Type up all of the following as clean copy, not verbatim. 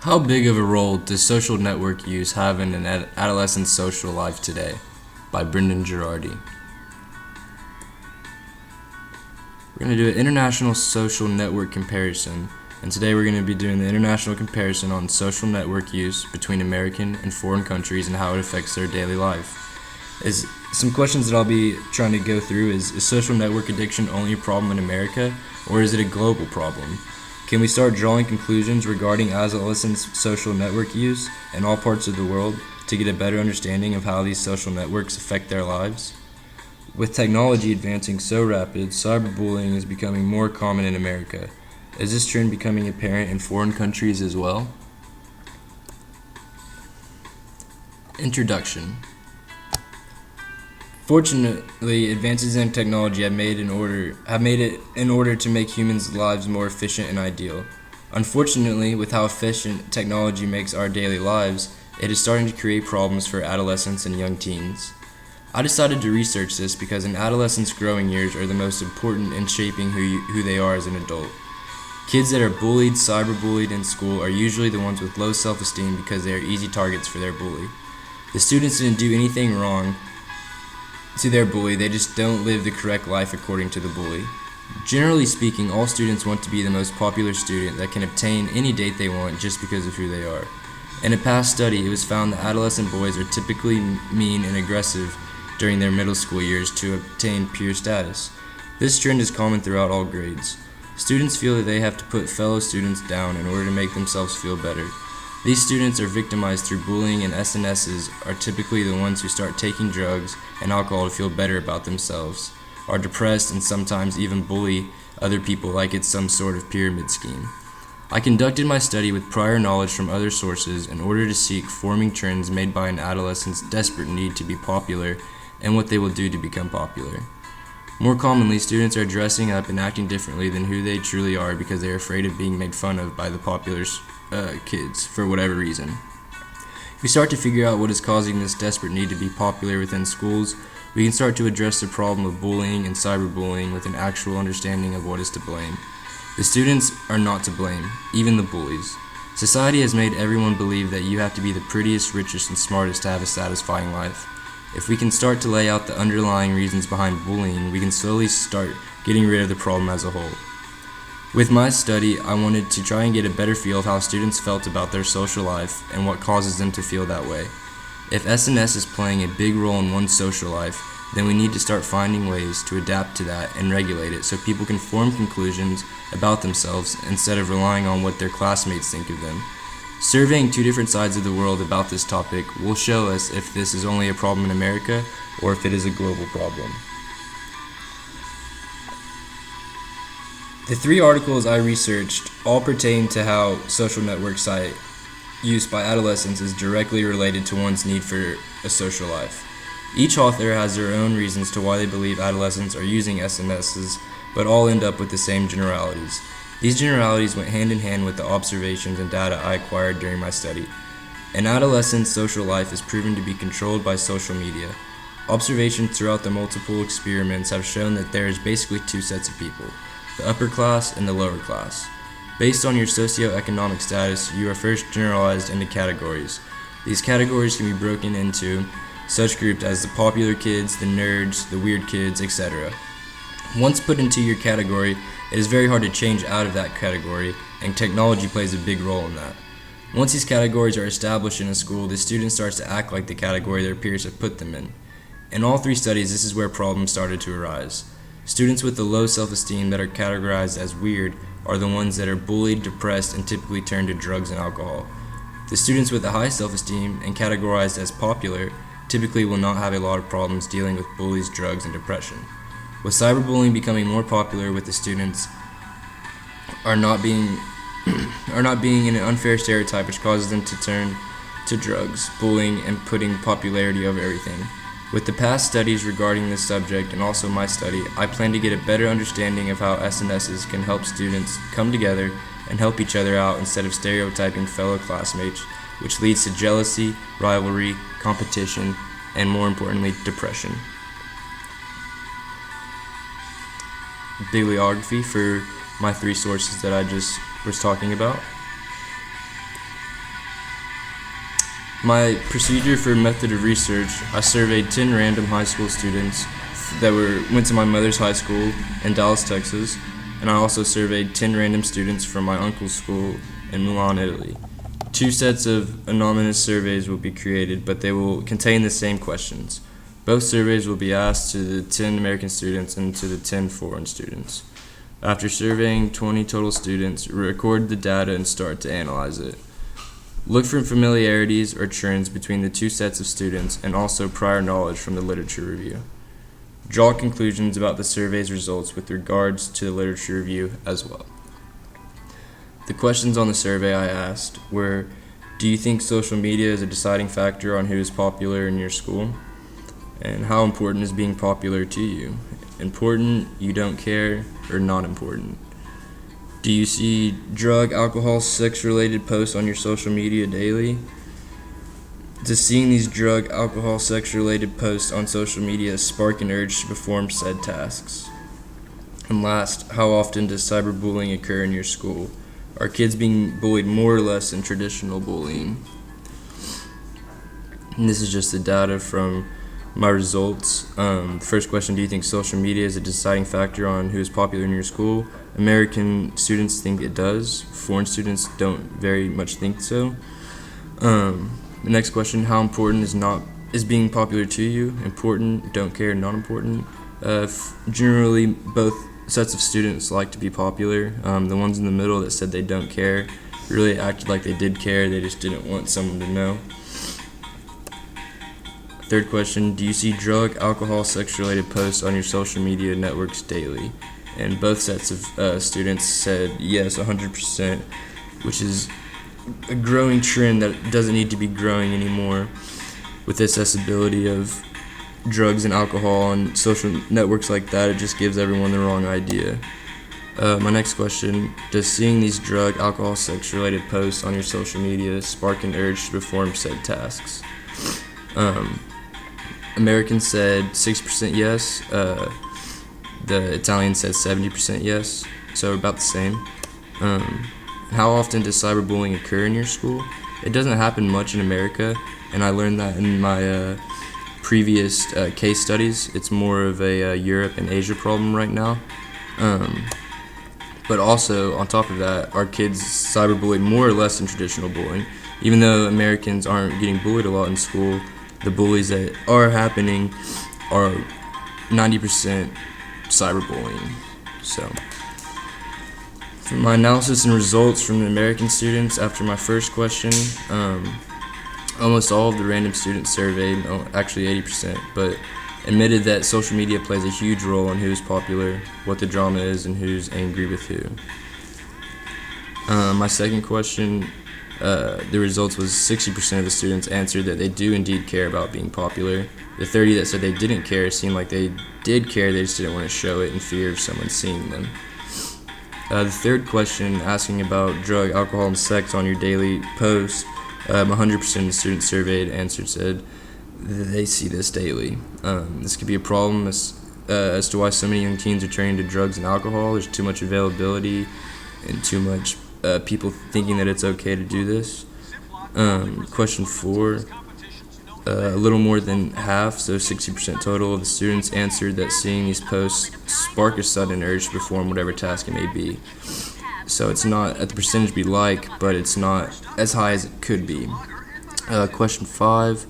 How big of a role does social network use have in an adolescent's social life today? By Brendan Gerardi. We're going to do an international social network comparison, and today we're going to be doing the international comparison on social network use between American and foreign countries and how it affects their daily life. Some questions that I'll be trying to go through is social network addiction only a problem in America, or is it a global problem? Can we start drawing conclusions regarding adolescents' social network use in all parts of the world to get a better understanding of how these social networks affect their lives? With technology advancing so rapid, cyberbullying is becoming more common in America. Is this trend becoming apparent in foreign countries as well? Introduction. Fortunately, advances in technology have made it in order to make humans' lives more efficient and ideal. Unfortunately, with how efficient technology makes our daily lives, it is starting to create problems for adolescents and young teens. I decided to research this because an adolescent's growing years are the most important in shaping who they are as an adult. Kids that are bullied, cyberbullied in school are usually the ones with low self-esteem because they are easy targets for their bully. The students didn't do anything wrong to their bully, they just don't live the correct life according to the bully. Generally speaking, all students want to be the most popular student that can obtain any date they want just because of who they are. In a past study, it was found that adolescent boys are typically mean and aggressive during their middle school years to obtain peer status. This trend is common throughout all grades. Students feel that they have to put fellow students down in order to make themselves feel better. These students are victimized through bullying, and SNSs are typically the ones who start taking drugs and alcohol to feel better about themselves, are depressed, and sometimes even bully other people like it's some sort of pyramid scheme. I conducted my study with prior knowledge from other sources in order to seek forming trends made by an adolescent's desperate need to be popular and what they will do to become popular. More commonly, students are dressing up and acting differently than who they truly are because they are afraid of being made fun of by the popular kids for whatever reason. If we start to figure out what is causing this desperate need to be popular within schools, we can start to address the problem of bullying and cyberbullying with an actual understanding of what is to blame. The students are not to blame, even the bullies. Society has made everyone believe that you have to be the prettiest, richest, and smartest to have a satisfying life. If we can start to lay out the underlying reasons behind bullying, we can slowly start getting rid of the problem as a whole. With my study, I wanted to try and get a better feel of how students felt about their social life and what causes them to feel that way. If SNS is playing a big role in one's social life, then we need to start finding ways to adapt to that and regulate it so people can form conclusions about themselves instead of relying on what their classmates think of them. Surveying two different sides of the world about this topic will show us if this is only a problem in America or if it is a global problem. The three articles I researched all pertain to how social network site use by adolescents is directly related to one's need for a social life. Each author has their own reasons to why they believe adolescents are using SNSs, but all end up with the same generalities. These generalities went hand in hand with the observations and data I acquired during my study. An adolescent's social life is proven to be controlled by social media. Observations throughout the multiple experiments have shown that there is basically two sets of people, the upper class and the lower class. Based on your socioeconomic status, you are first generalized into categories. These categories can be broken into such groups as the popular kids, the nerds, the weird kids, etc. Once put into your category, it is very hard to change out of that category, and technology plays a big role in that. Once these categories are established in a school, the student starts to act like the category their peers have put them in. In all three studies, this is where problems started to arise. Students with the low self-esteem that are categorized as weird are the ones that are bullied, depressed, and typically turn to drugs and alcohol. The students with a high self-esteem and categorized as popular typically will not have a lot of problems dealing with bullies, drugs, and depression. With cyberbullying becoming more popular with the students are not being in an unfair stereotype which causes them to turn to drugs, bullying, and putting popularity over everything. With the past studies regarding this subject and also my study, I plan to get a better understanding of how SNSs can help students come together and help each other out instead of stereotyping fellow classmates, which leads to jealousy, rivalry, competition, and more importantly, depression. Bibliography for my three sources that I just was talking about. My procedure for method of research, I surveyed 10 random high school students that went to my mother's high school in Dallas, Texas, and I also surveyed 10 random students from my uncle's school in Milan, Italy. 2 sets of anonymous surveys will be created, but they will contain the same questions. Both surveys will be asked to the 10 American students and to the 10 foreign students. After surveying 20 total students, record the data and start to analyze it. Look for familiarities or trends between the 2 sets of students and also prior knowledge from the literature review. Draw conclusions about the survey's results with regards to the literature review as well. The questions on the survey I asked were, do you think social media is a deciding factor on who is popular in your school? And how important is being popular to you? Important, you don't care, or not important? Do you see drug, alcohol, sex-related posts on your social media daily? Does seeing these drug, alcohol, sex-related posts on social media spark an urge to perform said tasks? And last, how often does cyberbullying occur in your school? Are kids being bullied more or less than traditional bullying? And this is just the data from my results. First question, do you think social media is a deciding factor on who is popular in your school? American students think it does. Foreign students don't very much think so. The next question, how important is being popular to you? Important, don't care, not important. Generally, both sets of students like to be popular. The ones in the middle that said they don't care really acted like they did care, they just didn't want someone to know. Third question, do you see drug, alcohol, sex-related posts on your social media networks daily? And both sets of students said yes, 100%, which is a growing trend that doesn't need to be growing anymore with the accessibility of drugs and alcohol on social networks like that. It just gives everyone the wrong idea. My next question, does seeing these drug, alcohol, sex-related posts on your social media spark an urge to perform said tasks? Americans said 6% yes, the Italians said 70% yes, so about the same. How often does cyberbullying occur in your school? It doesn't happen much in America, and I learned that in my previous case studies. It's more of a Europe and Asia problem right now. But also, on top of that, our kids cyberbullied more or less than traditional bullying. Even though Americans aren't getting bullied a lot in school, the bullies that are happening are 90% cyberbullying. So, from my analysis and results from the American students after my first question, almost all of the random students surveyed, actually 80%, but admitted that social media plays a huge role in who's popular, what the drama is, and who's angry with who. My second question, the results was 60% of the students answered that they do indeed care about being popular. The 30 that said they didn't care seemed like they did care, they just didn't want to show it in fear of someone seeing them. The third question, asking about drug, alcohol, and sex on your daily posts, 100% of the students surveyed said they see this daily. This could be a problem as to why so many young teens are turning to drugs and alcohol. There's too much availability and too much people thinking that it's okay to do this. Question 4, a little more than half, so 60% total of the students answered that seeing these posts spark a sudden urge to perform whatever task it may be. So it's not at the percentage we like, but it's not as high as it could be. Question 5,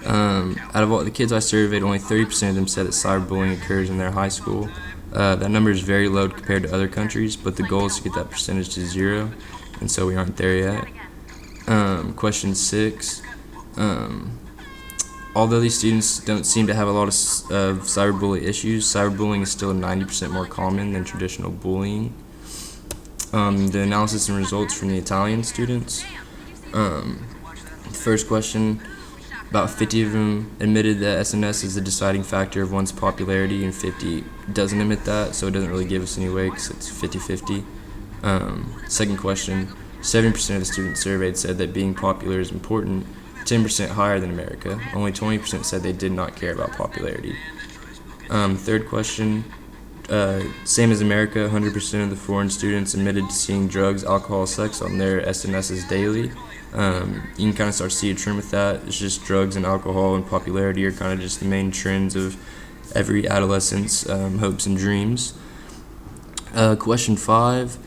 out of all the kids I surveyed, only 30% of them said that cyberbullying occurs in their high school. That number is very low compared to other countries, but the goal is to get that percentage to 0, and so we aren't there yet. Question 6, although these students don't seem to have a lot of cyberbullying issues, cyberbullying is still 90% more common than traditional bullying. The analysis and results from the Italian students. First question, about 50 of them admitted that SNS is the deciding factor of one's popularity, and 50 doesn't admit that, so it doesn't really give us any weight because it's 50-50. Second question, 70% of the students surveyed said that being popular is important, 10% higher than America. Only 20% said they did not care about popularity. Third question, Same as America, 100% of the foreign students admitted to seeing drugs, alcohol, sex on their SNSs daily. You can kind of start to see a trend with that. It's just drugs and alcohol and popularity are kind of just the main trends of every adolescent's hopes and dreams. Question 5,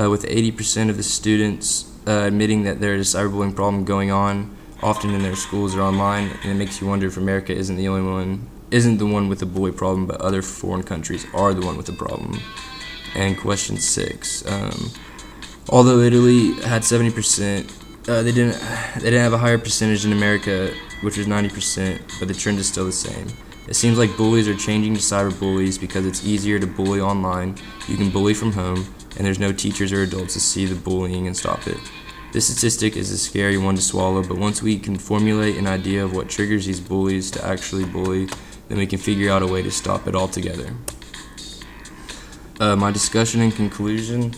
with 80% of the students admitting that there is a cyberbullying problem going on, often in their schools or online, and it makes you wonder if America isn't the one with the bully problem, but other foreign countries are the one with the problem. And question 6, although Italy had 70%, they didn't have a higher percentage in America, which was 90%, but the trend is still the same. It seems like bullies are changing to cyberbullies because it's easier to bully online, you can bully from home, and there's no teachers or adults to see the bullying and stop it. This statistic is a scary one to swallow, but once we can formulate an idea of what triggers these bullies to actually bully, then we can figure out a way to stop it altogether. My discussion and conclusion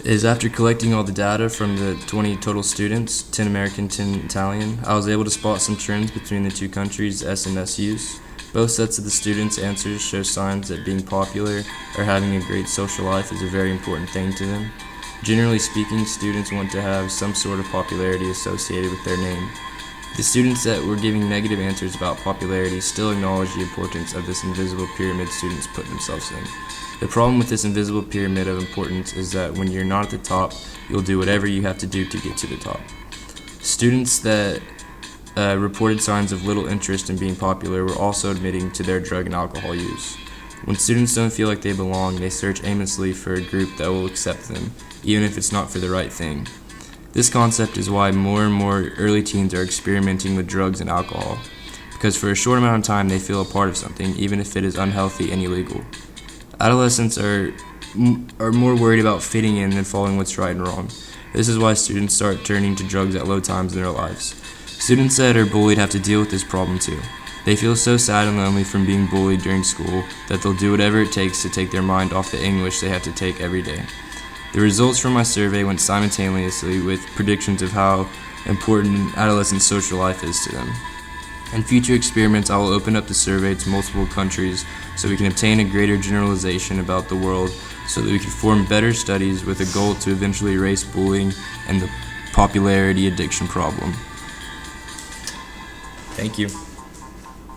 is after collecting all the data from the 20 total students, 10 American, 10 Italian, I was able to spot some trends between the two countries' SNS use. Both sets of the students' answers show signs that being popular or having a great social life is a very important thing to them. Generally speaking, students want to have some sort of popularity associated with their name. The students that were giving negative answers about popularity still acknowledge the importance of this invisible pyramid students put themselves in. The problem with this invisible pyramid of importance is that when you're not at the top, you'll do whatever you have to do to get to the top. Students that reported signs of little interest in being popular were also admitting to their drug and alcohol use. When students don't feel like they belong, they search aimlessly for a group that will accept them, even if it's not for the right thing. This concept is why more and more early teens are experimenting with drugs and alcohol, because for a short amount of time they feel a part of something, even if it is unhealthy and illegal. Adolescents are more worried about fitting in than following what's right and wrong. This is why students start turning to drugs at low times in their lives. Students that are bullied have to deal with this problem too. They feel so sad and lonely from being bullied during school that they'll do whatever it takes to take their mind off the English they have to take every day. The results from my survey went simultaneously with predictions of how important adolescent social life is to them. In future experiments, I will open up the survey to multiple countries so we can obtain a greater generalization about the world so that we can form better studies with a goal to eventually erase bullying and the popularity addiction problem. Thank you.